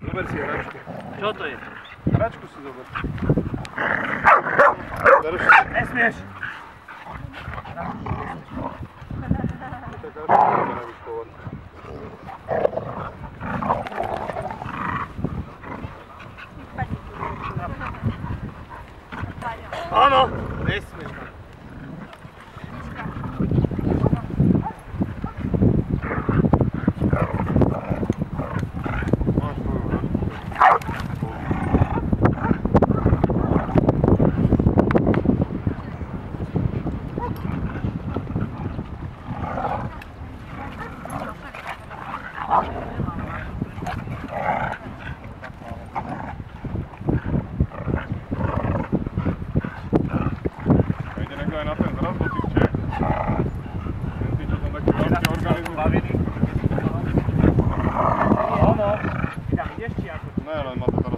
Zober si hračku. Čo to je? Hračku si zober. Nesmieš! Áno! Nesmieš. Aj na ten zraz do tých Čech. Ten tí, čo som taký veľký organizmus. Áno. Ty tam ideš či ako? Ne, len ma to teraz